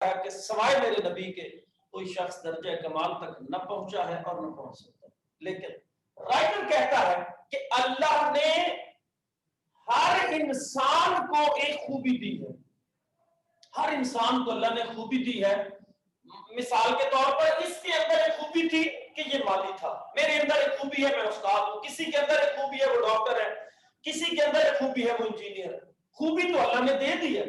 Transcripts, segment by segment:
ہے کہ سوائے میرے نبی کے کوئی شخص درجہ کمال تک نہ پہنچا ہے اور نہ پہنچ سکتا. لیکن رائٹر کہتا ہے کہ اللہ نے ہر انسان کو ایک خوبی دی ہے. ہر انسان کو اللہ نے خوبی دی ہے. مثال کے طور پر اس کے اندر ایک خوبی تھی کہ یہ مالی تھا, میرے اندر ایک خوبی ہے میں استاد ہوں, کسی کے اندر ایک خوبی ہے وہ ڈاکٹر ہے, کسی کے اندر ایک خوبی ہے وہ انجینئر ہے. خوبی تو اللہ نے دے دی ہے.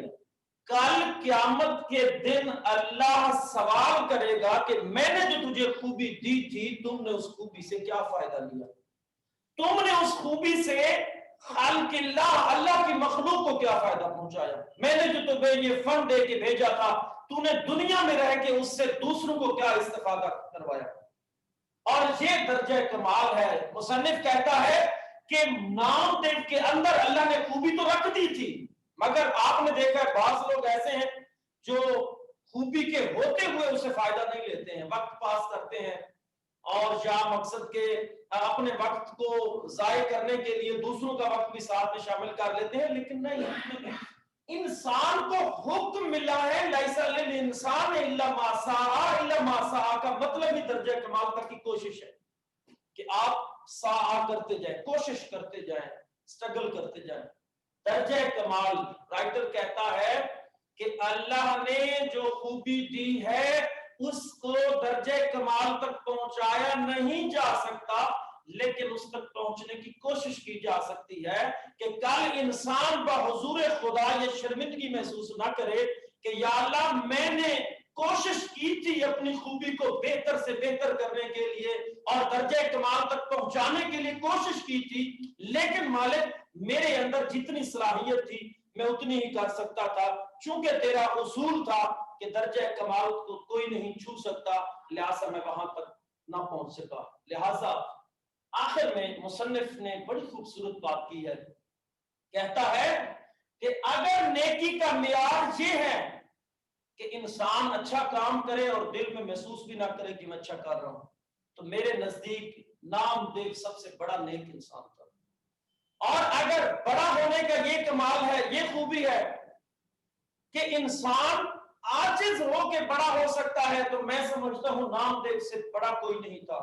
کل قیامت کے دن اللہ سوال کرے گا کہ میں نے جو تجھے خوبی دی تھی تم نے اس خوبی سے کیا فائدہ لیا, تم نے اس خوبی سے خالق اللہ کی مخلوق کو کیا فائدہ پہنچایا. میں نے جو تمہیں یہ فنڈ دے کے بھیجا تھا تو نے دنیا میں رہ کے اس سے دوسروں کو کیا استفادہ کروایا. اور یہ درجہ کمال ہے. مصنف کہتا ہے کہ نام دیو کے اندر اللہ نے خوبی تو رکھ دی تھی, مگر آپ نے دیکھا ہے بعض لوگ ایسے ہیں جو خوبی کے ہوتے ہوئے اسے فائدہ نہیں لیتے ہیں, وقت پاس کرتے ہیں اور یا مقصد کے اپنے وقت کو ضائع کرنے کے لیے دوسروں کا وقت بھی ساتھ میں شامل کر لیتے ہیں. لیکن نہیں, انسان کو حکم ملا ہے لیس للانسان الا ما سعى, الا ما سعى کا مطلب ہی درجہ کمال تک کی کوشش ہے کہ آپ سعی کرتے جائیں, کوشش کرتے جائیں, سٹرگل کرتے جائیں. درجہ کمال رائٹر کہتا ہے کہ اللہ نے جو خوبی دی ہے اس کو درجہ کمال تک پہنچایا نہیں جا سکتا, لیکن اس تک پہنچنے کی کوشش کی جا سکتی ہے کہ کل انسان بحضور خدا یہ شرمندگی محسوس نہ کرے کہ یا اللہ میں نے کوشش کی تھی اپنی خوبی کو بہتر سے بہتر کرنے کے لیے اور درجہ کمال تک پہنچانے کے لیے کوشش کی تھی, لیکن مالک میرے اندر جتنی صلاحیت تھی میں اتنی ہی کر سکتا تھا, چونکہ تیرا اصول تھا کہ درجہ کمال کو کوئی نہیں چھو سکتا, لہٰذا میں وہاں تک نہ پہنچ سکا. لہٰذا آخر میں مصنف نے بڑی خوبصورت بات کی ہے. کہتا ہے کہ اگر نیکی کا معیار یہ ہے کہ انسان اچھا کام کرے اور دل میں محسوس بھی نہ کرے کہ میں اچھا کر رہا ہوں, تو میرے نزدیک نام دیو سب سے بڑا نیک انسان تھا. اور اگر بڑا ہونے کا یہ کمال ہے, یہ خوبی ہے کہ انسان عاجز ہو کے بڑا ہو سکتا ہے, تو میں سمجھتا ہوں نام دیو سے بڑا کوئی نہیں تھا.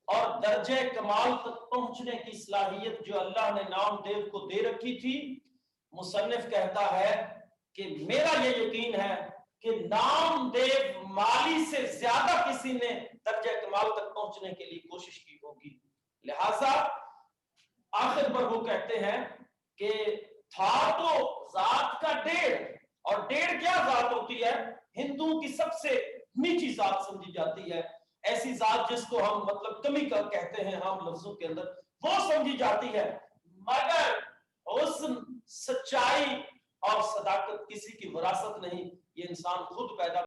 اور درجہ کمال تک پہنچنے کی صلاحیت جو اللہ نے نام دیو کو دے رکھی تھی, مصنف کہتا ہے کہ میرا یہ یقین ہے کہ نام دیو مالی سے زیادہ کسی نے درجہ کمال تک پہنچنے کے لیے کوشش کی ہوگی. لہذا آخر پر وہ کہتے ہیں کہ تھا تو ذات کا ڈیڑھ, اور ڈیڑھ کیا ذات ہوتی ہے, ہندوؤں کی سب سے نیچی ذات سمجھی جاتی ہے, ایسی ذات جس کو ہم مطلب کمی کا کہتے ہیں ہم لفظوں کے اندر, وہ سمجھی جاتی ہے. مگر حسن, سچائی اور صداقت کسی کی وراثت نہیں, یہ انسان خود پیدا